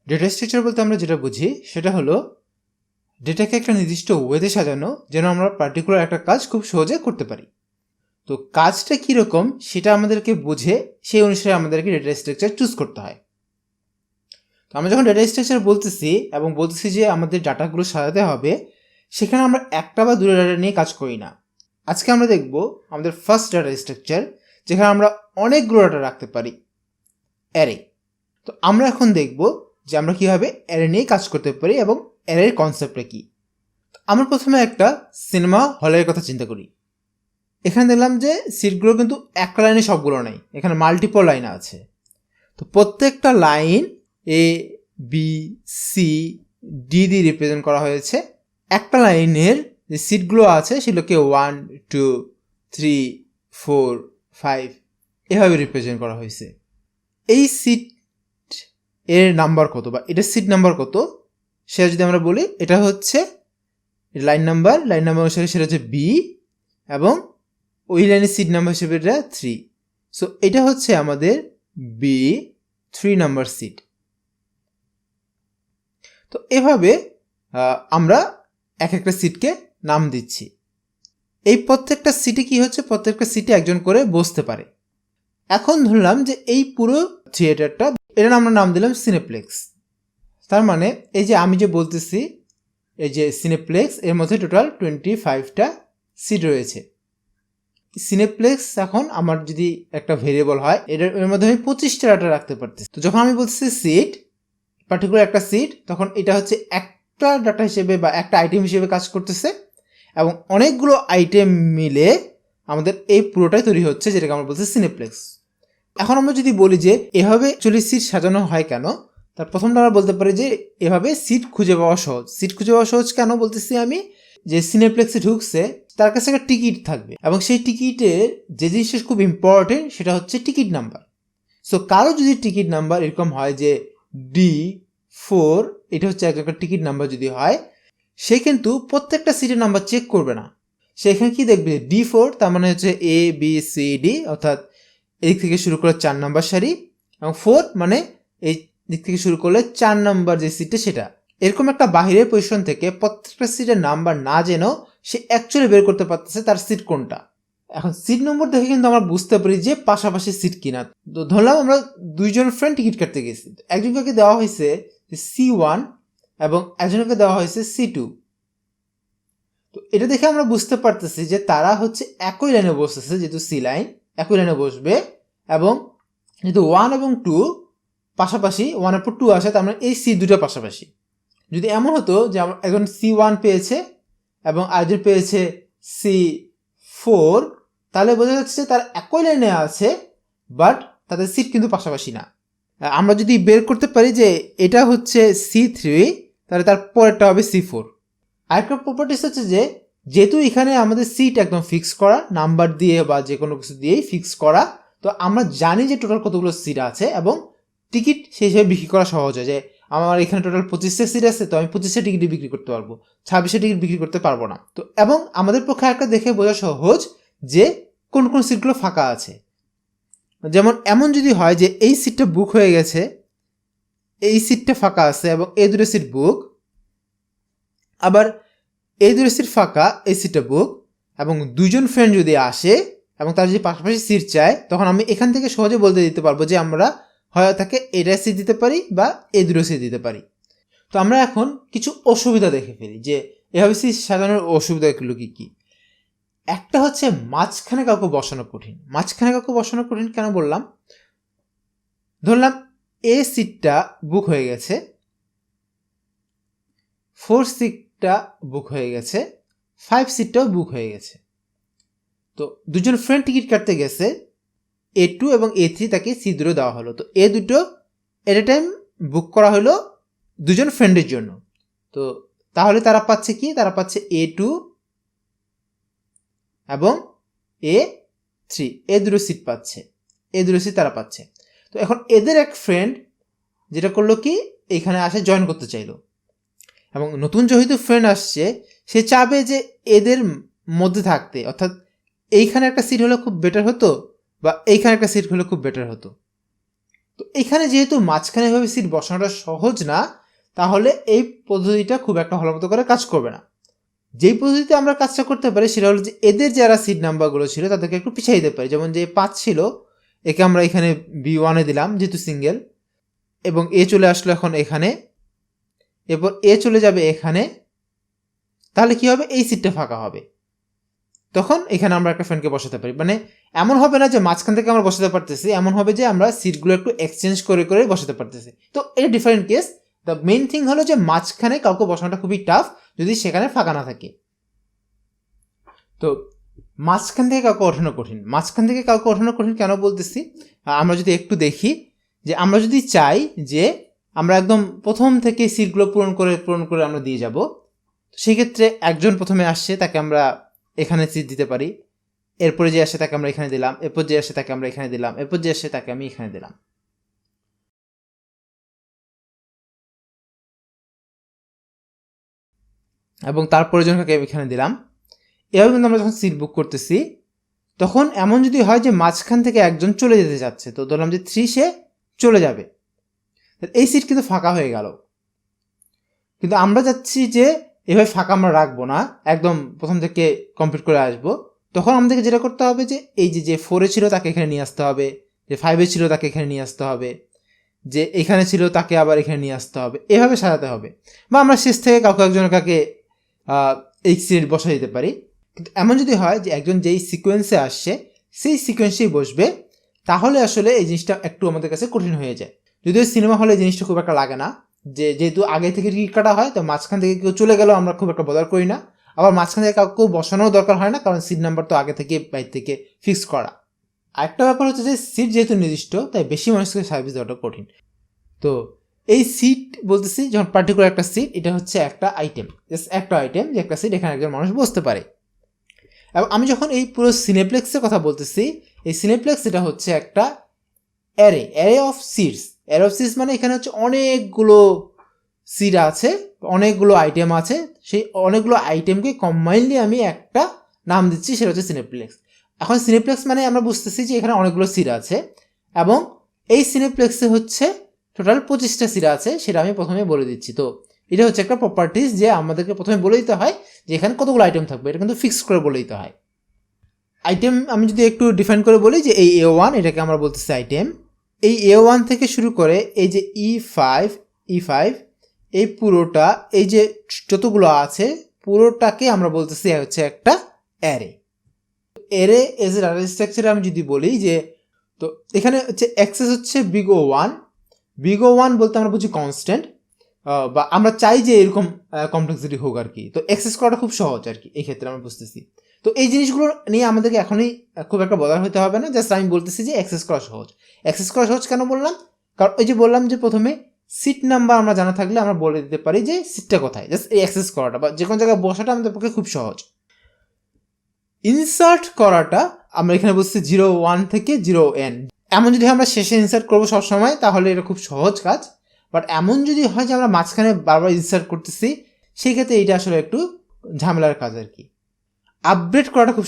Data structure বলতে আমরা যেটা বুঝি সেটা হলো ডেটাকে একটা নির্দিষ্ট ওয়েতে সাজানো যেন আমরা পার্টিকুলার একটা কাজ খুব সহজে করতে পারি। তো কাজটা কীরকম সেটা আমাদেরকে বুঝে সেই অনুসারে আমাদেরকে ডেটা স্ট্রাকচার চুজ করতে হয়। তো আমরা যখন ডেটা স্ট্রাকচার বলতেছি এবং বলতেছি যে আমাদের ডাটাগুলো সাজাতে হবে, সেখানে আমরা একটা বা দুটো ডাটা নিয়ে কাজ করি না। আজকে আমরা দেখব আমাদের ফার্স্ট ডাটা স্ট্রাকচার, যেখানে আমরা অনেকগুলো ডাটা রাখতে পারি, অ্যারে। তো আমরা এখন দেখব যে আমরা কীভাবে অ্যারে নিয়ে কাজ করতে পারি এবং অ্যারের কনসেপ্টটা কী। আমরা প্রথমে একটা সিনেমা হলের কথা চিন্তা করি। এখানে দেখলাম যে সিটগুলো কিন্তু একটা লাইনে সবগুলো নেই, এখানে মাল্টিপল লাইন আছে। তো প্রত্যেকটা line A B C D দিয়ে রিপ্রেজেন্ট করা হয়েছে। একটা লাইনের যে সিটগুলো আছে সেগুলোকে 1 2 3 4 5 এভাবে রিপ্রেজেন্ট করা হয়েছে। এই সিট এর নাম্বার কত বা এটা সিট নাম্বার কত সেটা যদি আমরা বলি, এটা হচ্ছে লাইন নাম্বার অনুসারে সেটা হচ্ছে বি, এবং ওই লাইনের সিট নাম্বার হিসেবে এটা 3। সো এটা হচ্ছে আমাদের বি 3 নাম্বার সিট। তো এভাবে আমরা এক একটা সিটকে নাম দিচ্ছি। এই প্রত্যেকটা সিটে কি হচ্ছে, প্রত্যেকটা সিটে একজন করে বসতে পারে। এখন ধরলাম যে এই পুরো থিয়েটারটা, এটার আমরা নাম দিলাম সিনেপ্লেক্স। তার মানে এই যে আমি যে বলতেছি এই যে সিনেপ্লেক্স, এর মধ্যে টোটাল 25টা সিট রয়েছে। সিনেপ্লেক্স এখন আমার যদি একটা ভেরিয়েবল হয়, এর মধ্যে আমি 25টা ডাটা রাখতে পারতেছি। তো যখন আমি বলতেছি সিট, পার্টিকুলার একটা সিট, তখন এটা হচ্ছে একটা ডাটা হিসেবে বা একটা আইটেম হিসেবে কাজ করতেছে, এবং অনেকগুলো আইটেম মিলে আমাদের এই পুরোটাই তৈরি হচ্ছে, যেটাকে আমরা বলছি সিনেপ্লেক্স। এখন আমরা যদি বলি যে এভাবে অ্যাকচুয়ালি সিট সাজানো হয় কেন, তার প্রথমটা আমরা বলতে পারি যে এভাবে সিট খুঁজে পাওয়া সহজ। সিট খুঁজে পাওয়া সহজ কেন বলতেছি আমি, যে সিনেপ্লেক্সে ঢুকছে তার কাছে একটা টিকিট থাকবে, এবং সেই টিকিটের যে জিনিসটা খুব ইম্পর্টেন্ট সেটা হচ্ছে টিকিট নাম্বার। সো কারো যদি টিকিট নাম্বার এরকম হয় যে D4, এটা হচ্ছে একটা টিকিট নাম্বার যদি হয়, সে কিন্তু প্রত্যেকটা সিটের নাম্বার চেক করবে না। সে এখানে কি দেখবে, D4 তার মানে হচ্ছে A B C D, অর্থাৎ এদিক থেকে শুরু করে 4 নাম্বার সারি, এবং 4 মানে এই দিক থেকে শুরু করলে 4 নাম্বার যে সিটটা সেটা। এরকম একটা বাহিরের পজিশন থেকে প্রত্যেকটা সিটের নাম্বার না জেনেও সে অ্যাকচুয়ালি বের করতে পারতেছে তার সিট কোনটা। এখন সিট নম্বর দেখে কিন্তু আমরা বুঝতে পারি যে পাশাপাশি সিট কিনা। তো ধরলাম আমরা দুইজন ফ্রেন্ড টিকিট কাটতে গেছি, একজনকে দেওয়া হয়েছে C1 এবং একজনকে দেওয়া হয়েছে C2। তো এটা দেখে আমরা বুঝতে পারতেছি যে তারা হচ্ছে একই লাইনে বসতেছে, যেহেতু সি লাইন একই লাইনে বসবে, এবং যেহেতু 1 এবং 2 পাশাপাশি, 1 এর পর 2 আসে, তার মানে এই সি দুটো পাশাপাশি। যদি এমন হতো যে একজন C1 পেয়েছে এবং আরেকজন পেয়েছে C4, তাহলে বোঝা যাচ্ছে যে তারা একই লাইনে আছে, বাট তাদের সিট কিন্তু পাশাপাশি না। আমরা যদি বের করতে পারি যে এটা হচ্ছে C3, তাহলে তার পরেরটা হবে C4। আরেকটা প্রপার্টিস হচ্ছে যে যেহেতু এখানে আমাদের সিট একদম ফিক্স করা, নাম্বার দিয়ে বা যে কোনো কিছু দিয়েই ফিক্স করা, তো আমরা জানি যে টোটাল কতগুলো সিট আছে, এবং টিকিট সেই হিসেবে বিক্রি করা সহজ হয়। যে আমার এখানে টোটাল 25টা সিট আছে, তো আমি 25টা টিকিটই বিক্রি করতে পারবো, 26টা টিকিট বিক্রি করতে পারবো না। তো এবং আমাদের পক্ষে একটা দেখে বোঝা সহজ যে কোন কোন সিটগুলো ফাঁকা আছে। যেমন এমন যদি হয় যে এই সিটটা বুক হয়ে গেছে, এই সিটটা ফাঁকা আছে এবং এই দুটো সিট বুক, আবার এই দুটো সিট ফাঁকা, এই সিটটা বুক, এবং দুইজন ফ্রেন্ড যদি আসে এবং তারা যদি পাশাপাশি সিট চায়, তখন আমি এখান থেকে সহজে বলতে দিতে পারবো যে আমরা হয় তাকে এটা সিট দিতে পারি বা এই দুটো সিট দিতে পারি। তো আমরা এখন কিছু অসুবিধা দেখে ফেলি যে এভাবে সিট সাজানোর অসুবিধাগুলো কী কী। একটা হচ্ছে মাঝখানে কাউকে বসানো কঠিন। মাঝখানে কাউকে বসানো কঠিন কেন বললাম, ধরলাম এ সিটটা বুক হয়ে গেছে, 4 সিটটা বুক হয়ে গেছে, 5 সিটটাও বুক হয়ে গেছে। তো দুজন ফ্রেন্ড টিকিট কাটতে গেছে, A2 এবং A3, তাকে সি দুটো দেওয়া হলো। তো এ দুটো এট এ টাইম বুক করা হলো দুজন ফ্রেন্ডের জন্য। তো তাহলে তারা পাচ্ছে কি, তারা পাচ্ছে A2 এবং A3, এ দুটো সিট পাচ্ছে, এ দুটো সিট তারা পাচ্ছে। তো এখন এদের এক ফ্রেন্ড যেটা করলো কি, এখানে আসে জয়েন করতে চাইলো, এবং নতুন যেহেতু ফ্রেন্ড আসছে, সে চাবে যে এদের মধ্যে থাকতে, অর্থাৎ এইখানে একটা সিট হলে খুব বেটার হতো বা এইখানে একটা সিট হলে খুব বেটার হতো। তো এখানে যেহেতু মাঝখানে এভাবে সিট বসানোটা সহজ না, তাহলে এই পদ্ধতিটা খুব একটা ভালো মতো করে কাজ করবে না। যেই পদ্ধতিতে আমরা কাজটা করতে পারি সেটা হলো যে এদের যারা সিট নাম্বারগুলো ছিল তাদেরকে একটু পিছিয়ে দিতে পারি। যেমন যে 5 ছিল, একে আমরা এখানে B1 এ দিলাম যেহেতু সিঙ্গেল, এবং এ চলে আসলো এখন এখানে, এরপর এ চলে যাবে এখানে। তাহলে কি হবে, এই সিটটা ফাঁকা হবে, তখন এখানে আমরা একটা ফ্রেন্ডকে বসাতে পারি। মানে এমন হবে না যে মাঝখান থেকে আমরা বসাতে পারতেছি, এমন হবে যে আমরা সিটগুলো একটু এক্সচেঞ্জ করে করে বসাতে পারতেছি। তো এটা different case. The main thing হলো যে মাঝখানে কাউকে বসানোটা খুবই টাফ যদি সেখানে ফাঁকা না থাকে। তো মাঝখান থেকে কাউকে ওঠানো কঠিন। মাঝখান থেকে কাউকে ওঠানো কঠিন কেন বলতেছি, আমরা যদি একটু দেখি যে আমরা যদি চাই যে আমরা একদম প্রথম থেকে সিটগুলো পূরণ করে আমরা দিয়ে যাব, সেক্ষেত্রে একজন প্রথমে আসছে তাকে আমরা এখানে সিট দিতে পারি, এরপরে যে আসে তাকে আমরা এখানে দিলাম, এরপর যে আসে তাকে আমরা এখানে দিলাম, এরপর যে আসে তাকে আমি এখানে দিলাম। এবং তারপরে জনকে এখানে দিলাম। এভাবে কিন্তু আমরা যখন সিট বুক করতেছি তখন এমন যদি হয় যে মাঝখান থেকে একজন চলে যেতে চাচ্ছে, তো ধরলাম যে 3 সে চলে যাবে, এই সিট কিন্তু ফাঁকা হয়ে গেল। কিন্তু আমরা চাচ্ছি যে এভাবে ফাঁকা আমরা রাখবো না, একদম প্রথম থেকে কমপ্লিট করে আসবো। তখন আমাদেরকে যেটা করতে হবে যে এই যে 4-এ ছিল তাকে এখানে নিয়ে আসতে হবে, যে 5-এ ছিল তাকে এখানে নিয়ে আসতে হবে, যে এখানে ছিল তাকে আবার এখানে নিয়ে আসতে হবে, এভাবে সাজাতে হবে। বা আমরা শেষ থেকে কাউকে একজন কাকে এই সিট বসা দিতে পারি। কিন্তু এমন যদি হয় যে একজন যেই সিকোয়েন্সে আসছে সেই সিকোয়েন্সেই বসবে, তাহলে আসলে এই জিনিসটা একটু আমাদের কাছে কঠিন হয়ে যায়। যদিও সিনেমা হলে এই জিনিসটা খুব একটা লাগে না, যেহেতু আগে থেকে টিকিট কাটা হয়, তো মাঝখান থেকে কেউ চলে গেলেও আমরা খুব একটা বদার করি না। আবার মাঝখান থেকে কাউকে বসানোও দরকার হয় না, কারণ সিট নাম্বার তো আগে থেকে বাইরে থেকে ফিক্স করা। আরেকটা ব্যাপার হচ্ছে যে সিট যেহেতু নির্দিষ্ট, তাই বেশি মানুষকে সার্ভিস দেওয়াটা কঠিন। তো এই সিট বলতেছি যখন পার্টিকুলার একটা সিট, এটা হচ্ছে একটা আইটেম, জাস্ট একটা আইটেম যে একটা সিট এখানে একজন মানুষ বসতে পারে। এবং আমি যখন এই পুরো সিনেপ্লেক্সের কথা বলতেছি, এই সিনেপ্লেক্স এটা হচ্ছে একটা array of seats. Array of seats মানে এখানে হচ্ছে অনেকগুলো সিট আছে, অনেকগুলো আইটেম আছে, সেই অনেকগুলো আইটেমকে কম্বাইনলি আমি একটা নাম দিচ্ছি, সেটা হচ্ছে সিনেপ্লেক্স। এখন সিনেপ্লেক্স মানে আমরা বুঝতেছি যে এখানে অনেকগুলো সিট আছে, এবং এই সিনেপ্লেক্সে হচ্ছে টোটাল 25টা সিট আছে, সেটা আমি প্রথমে বলে দিচ্ছি। তো এটা হচ্ছে একটা প্রপার্টিস যে আমাদেরকে প্রথমে বলে দিতে হয় যে এখানে কতগুলো আইটেম থাকবে, এটা কিন্তু ফিক্স করে বলে দিতে হয়। আইটেম আমি যদি একটু ডিফাইন করে বলি যে এই A1, এটাকে আমরা বলতেছি আইটেম। এই A1 থেকে শুরু করে এই যে E5 এই পুরোটা, এই যে যতগুলো আছে পুরোটাকে আমরা বলতেছি হচ্ছে একটা array. Array as a data স্ট্রাকচারে আমি যদি বলি যে, তো এখানে হচ্ছে অ্যাক্সেস হচ্ছে বিগ O1 বলতে আমরা বুঝি কনস্ট্যান্ট, বা আমরা চাই যে এরকম কমপ্লেক্সিটি হোক আর কি। তো অ্যাক্সেস করাটা খুব সহজ আর কি, এই ক্ষেত্রে আমরা বুঝতেছি। তো এই জিনিসগুলো নিয়ে আমাদেরকে এখনই খুব একটা বদার হতে হবে না, জাস্ট আমি বলতেছি যে অ্যাক্সেস করা সহজ। অ্যাক্সেস করা সহজ কেন বললাম, কারণ ওই যে বললাম যে প্রথমে সিট নাম্বার আমরা জানা থাকলে আমরা বলে দিতে পারি যে সিটটা কোথায়, জাস্ট এই অ্যাক্সেস করাটা বা যে কোনো জায়গায় বসাটা আমাদের পক্ষে খুব সহজ। ইনসার্ট করাটা আমরা এখানে বলছি 0-1 থেকে 0n, এমন যদি আমরা শেষে ইনসার্ট করবো সবসময় তাহলে এটা খুব সহজ কাজ। বাট এমন যদি হয় যে আমরা মাঝখানে বারবার ইনসার্ট করতেছি, সেই ক্ষেত্রে এইটা আসলে একটু ঝামেলার কাজ আর কি। আপডেট করাটা খুব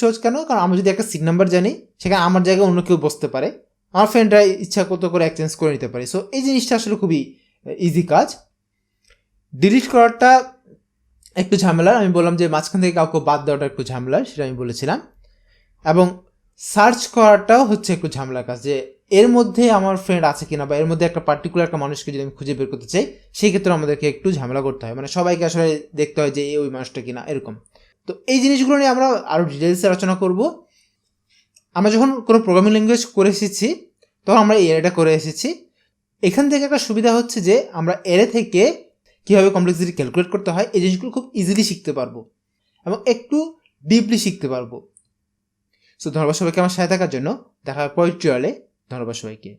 সহজ কেন, কারণ আমরা যদি একটা সিট নাম্বার জানি, সেখানে আমার জায়গায় অন্য কেউ বসতে পারে, আমার ফ্রেন্ডরা ইচ্ছা করতে করে এক্সচেঞ্জ করে নিতে পারে। সো এই জিনিসটা আসলে খুবই ইজি কাজ। ডিলিট করাটা একটু ঝামেলার, আমি বললাম যে মাঝখান থেকে কাউকে বাদ দেওয়াটা একটু ঝামেলার, সেটা আমি বলেছিলাম। এবং সার্চ করাটাও হচ্ছে একটু ঝামেলার কাজ, যে এর মধ্যে আমার ফ্রেন্ড আছে কিনা, বা এর মধ্যে একটা পার্টিকুলার একটা মানুষকে যদি আমি খুঁজে বের করতে চাই, সেই ক্ষেত্রে আমাদেরকে একটু ঝামেলা করতে হয়, মানে সবাইকে আসলে দেখতে হয় যে ওই মানুষটা কিনা এরকম। তো এই জিনিসগুলো নিয়ে আমরা আরও ডিটেলসে আলোচনা করব। আমরা যখন কোনো প্রোগ্রামিং ল্যাঙ্গুয়েজ করে এসেছি তখন আমরা এই অ্যারেটা করে এসেছি। এখান থেকে একটা সুবিধা হচ্ছে যে আমরা অ্যারে থেকে কীভাবে কমপ্লেক্সিটি ক্যালকুলেট করতে হয় এই জিনিসগুলো খুব ইজিলি শিখতে পারবো এবং একটু ডিপলি শিখতে পারবো। সো ধন্যবাদ সবাইকে আমার সাথে থাকার জন্য। দেখা হয় পরের টিউটোরিয়ালে। ধন্যবাদ সবাইকে।